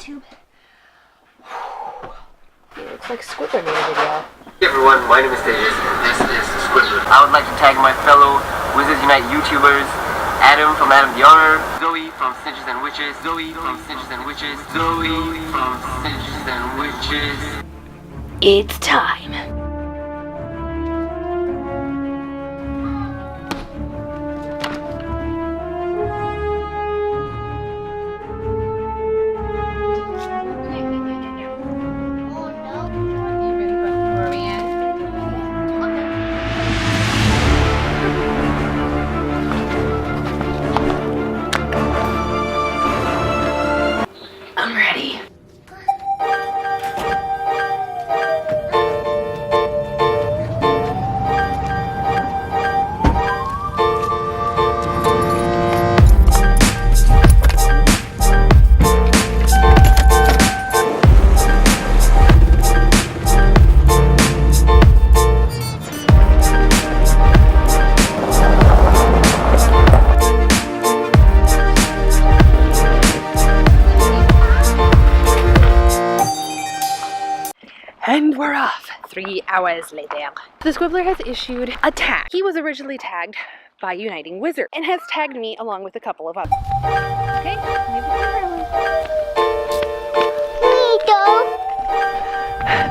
YouTube. It looks like Squibbler made a video. Hey everyone, my name is Davis, and this is Squibbler. I would like to tag my fellow Wizards Unite YouTubers, Adam from Adam the Honor, Zoe from Snitches and Witches, Zoe from Snitches and Witches, Zoe from Snitches and Witches. It's time. I'm ready. And we're off 3 hours later. The Squibbler has issued a tag. He was originally tagged by Uniting Wizard and has tagged me along with a couple of others. Okay,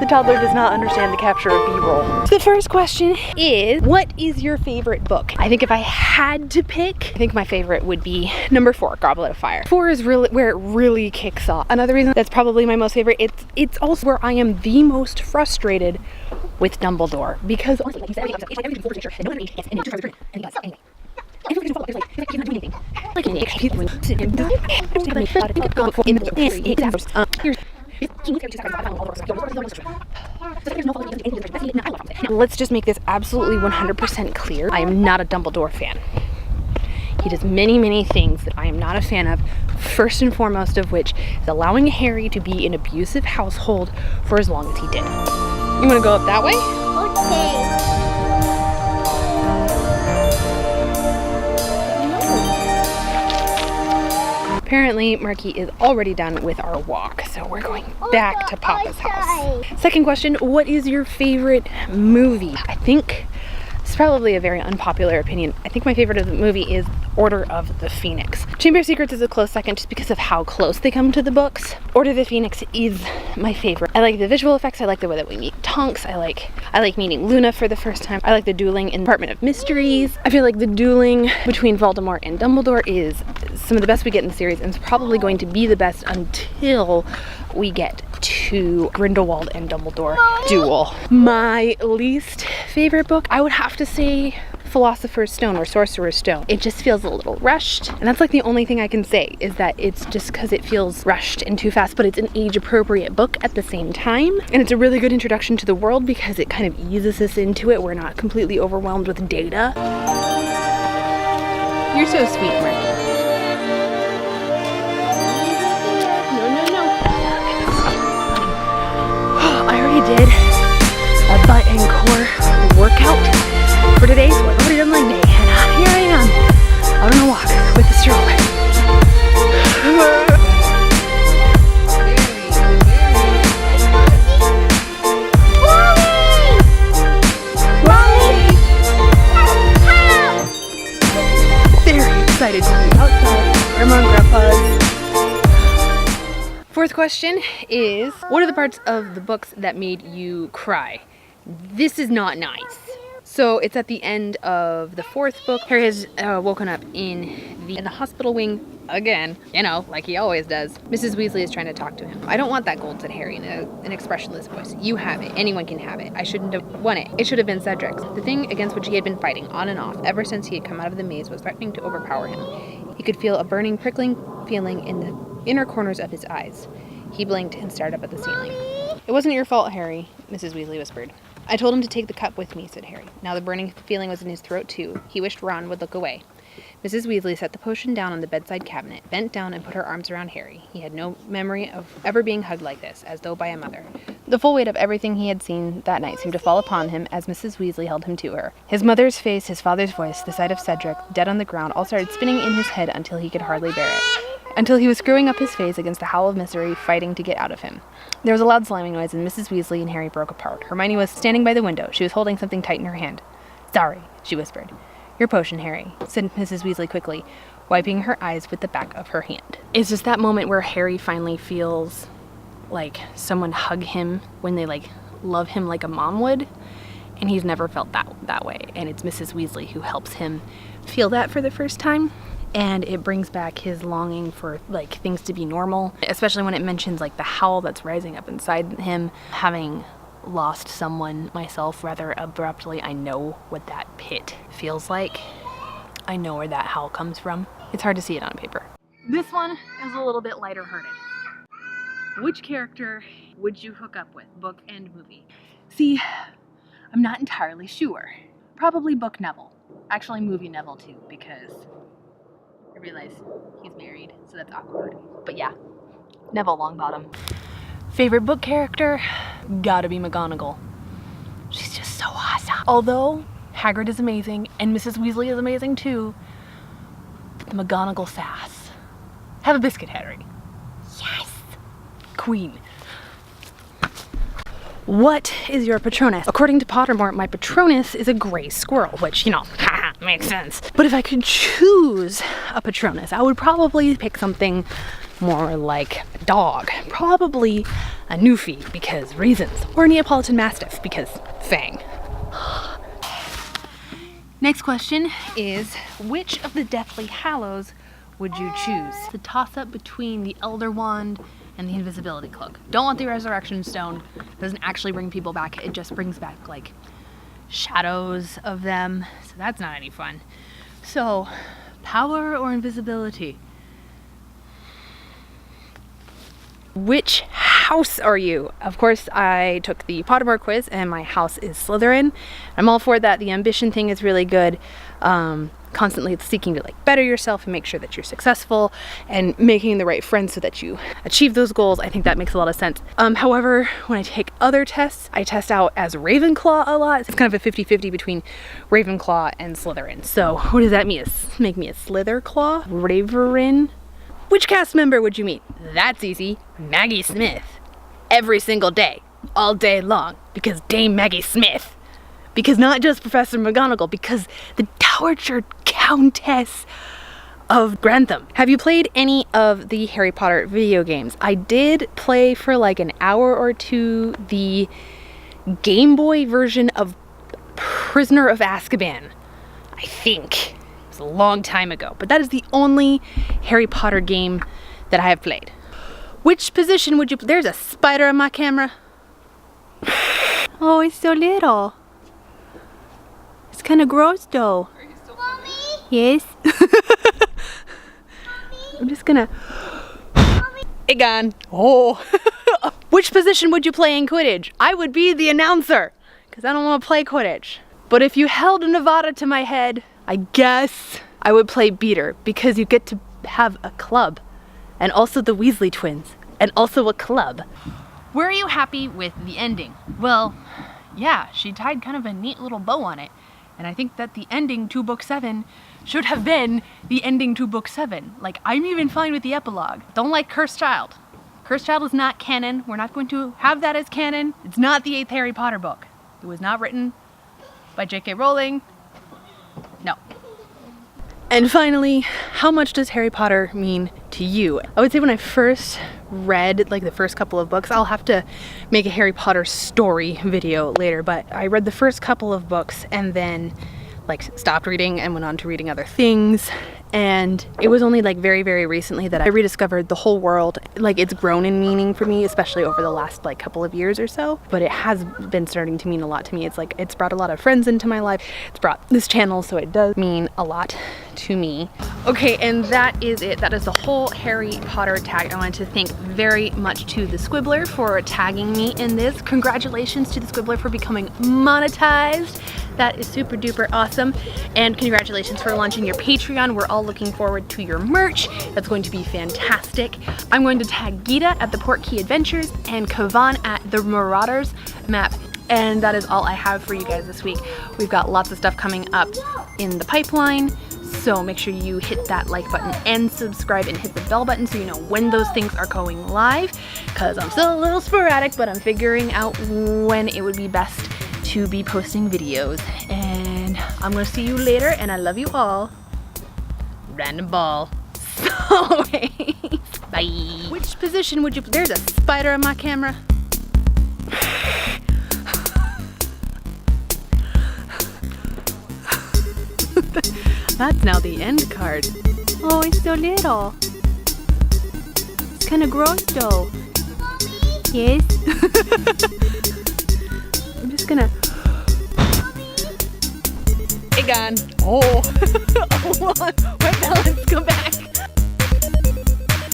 the toddler does not understand the capture of B-roll. The first question is, what is your favorite book? I think if I had to pick, I think my favorite would be number 4, Goblet of Fire. 4 is really where it really kicks off. Another reason that's probably my most favorite, it's also where I am the most frustrated with Dumbledore, because honestly, like you said, everything before the teacher, and no one and then just and he does anyway. Let's just make this absolutely 100% clear. I am not a Dumbledore fan. He does many things that I am not a fan of, first and foremost of which is allowing Harry to be in an abusive household for as long as he did. You want to go up that way? Okay. Apparently, Marky is already done with our walk, so we're going back to Papa's house. Second question, what is your favorite movie? I think it's probably a very unpopular opinion. I think my favorite of the movie is Order of the Phoenix. Chamber of Secrets is a close second just because of how close they come to the books. Order of the Phoenix is my favorite. I like the visual effects. I like the way that we meet Tonks. I like meeting Luna for the first time. I like the dueling in Department of Mysteries. I feel like the dueling between Voldemort and Dumbledore is some of the best we get in the series, and it's probably going to be the best until we get to Grindelwald and Dumbledore duel. My least favorite book, I would have to say Philosopher's Stone or Sorcerer's Stone. It just feels a little rushed, and that's like the only thing I can say, is that it's just because it feels rushed and too fast, but it's an age-appropriate book at the same time, and it's a really good introduction to the world because it kind of eases us into it. We're not completely overwhelmed with data. You're so sweet, Mark. I already did a butt and core workout for today, so I've already done my day, and here I am out on a walk with the stroller. Very excited to be outside. Grandma and Grandpa's. Fourth question is, what are the parts of the books that made you cry? This is not nice. So it's at the end of the 4th book. Harry has woken up in the hospital wing again, you know, like he always does. Mrs. Weasley is trying to talk to him. I don't want that gold, said Harry in an expressionless voice. You have it. Anyone can have it. I shouldn't have won it. It should have been Cedric's. The thing against which he had been fighting on and off ever since he had come out of the maze was threatening to overpower him. He could feel a burning, prickling feeling in the inner corners of his eyes. He blinked and stared up at the ceiling. It wasn't your fault, Harry, Mrs. Weasley whispered. I told him to take the cup with me, said Harry. Now the burning feeling was in his throat, too. He wished Ron would look away. Mrs. Weasley set the potion down on the bedside cabinet, bent down and put her arms around Harry. He had no memory of ever being hugged like this, as though by a mother. The full weight of everything he had seen that night seemed to fall upon him as Mrs. Weasley held him to her. His mother's face, his father's voice, the sight of Cedric, dead on the ground, all started spinning in his head until he could hardly bear it. until he was screwing up his face against a howl of misery, fighting to get out of him. There was a loud slamming noise, and Mrs. Weasley and Harry broke apart. Hermione was standing by the window. She was holding something tight in her hand. "Sorry," she whispered. "Your potion, Harry," said Mrs. Weasley quickly, wiping her eyes with the back of her hand. It's just that moment where Harry finally feels like someone hug him when they like love him like a mom would, and he's never felt that way. And it's Mrs. Weasley who helps him feel that for the first time, and it brings back his longing for like things to be normal, especially when it mentions like the howl that's rising up inside him. Having lost someone myself rather abruptly, I know what that pit feels like. I know where that howl comes from. It's hard to see it on paper. This one is a little bit lighter hearted. Which character would you hook up with, book and movie? See, I'm not entirely sure. Probably book Neville. Actually movie Neville too, because I realize he's married, so that's awkward. But yeah, Neville Longbottom. Favorite book character? Gotta be McGonagall. She's just so awesome. Although Hagrid is amazing and Mrs. Weasley is amazing too, but the McGonagall sass. Have a biscuit, Harry. Yes! Queen. What is your Patronus? According to Pottermore, my Patronus is a gray squirrel, which, you know, haha, makes sense. But if I could choose a Patronus, I would probably pick something more like a dog. Probably a Newfie, because reasons. Or a Neapolitan Mastiff, because Fang. Next question is, which of the Deathly Hallows would you choose? It's a toss-up between the Elder Wand and the Invisibility Cloak. Don't want the Resurrection Stone. It doesn't actually bring people back. It just brings back like shadows of them. So that's not any fun. So, power or invisibility? Which house are you? Of course, I took the Pottermore quiz and my house is Slytherin. I'm all for that. The ambition thing is really good. Constantly seeking to like better yourself and make sure that you're successful and making the right friends so that you achieve those goals. I think that makes a lot of sense. However, when I take other tests, I test out as Ravenclaw a lot. It's kind of a 50-50 between Ravenclaw and Slytherin. So what does that mean? Make me a Slitherclaw? Raverin? Which cast member would you meet? That's easy. Maggie Smith. Every single day. All day long. Because Dame Maggie Smith. Because not just Professor McGonagall, because the Dowager Countess of Grantham. Have you played any of the Harry Potter video games? I did play for like an hour or two the Game Boy version of Prisoner of Azkaban, I think. It was a long time ago, but that is the only Harry Potter game that I have played. Which position would you play? There's a spider on my camera. Oh, it's so little. It's kind of gross though. Are you still Mommy? Yes. I'm just gonna... Mommy. It gone. Oh. Which position would you play in Quidditch? I would be the announcer, because I don't want to play Quidditch. But if you held a Nevada to my head, I guess I would play beater, because you get to have a club. And also the Weasley twins. And also a club. Were you happy with the ending? Well, yeah, she tied kind of a neat little bow on it. And I think that the ending to book 7 should have been the ending to book 7. Like, I'm even fine with the epilogue. Don't like Cursed Child. Cursed Child is not canon. We're not going to have that as canon. It's not the 8th Harry Potter book. It was not written by J.K. Rowling. No. And finally, how much does Harry Potter mean to you? I would say when I first read like the first couple of books, I'll have to make a Harry Potter story video later, but I read the first couple of books and then like stopped reading and went on to reading other things. And it was only like very, very recently that I rediscovered the whole world. Like, it's grown in meaning for me, especially over the last like couple of years or so, but it has been starting to mean a lot to me. It's like, it's brought a lot of friends into my life. It's brought this channel, so it does mean a lot to me. Okay, and that is it. That is the whole Harry Potter tag. I wanted to thank very much to the Squibbler for tagging me in this. Congratulations to the Squibbler for becoming monetized. That is super duper awesome. And congratulations for launching your Patreon. We're all looking forward to your merch. That's going to be fantastic. I'm going to tag Gita at the Portkey Adventures and Kavan at the Marauders map. And that is all I have for you guys this week. We've got lots of stuff coming up in the pipeline. So make sure you hit that like button and subscribe and hit the bell button so you know when those things are going live, because I'm still a little sporadic, but I'm figuring out when it would be best to be posting videos. And I'm gonna see you later, and I love you all. Random ball. So, bye. Which position would you, there's a spider on my camera. That's now the end card. Oh, it's so little. It's kind of gross though. Mommy? Yes? I'm just gonna... Hey, gone. Oh. Hold on. My balance, go back.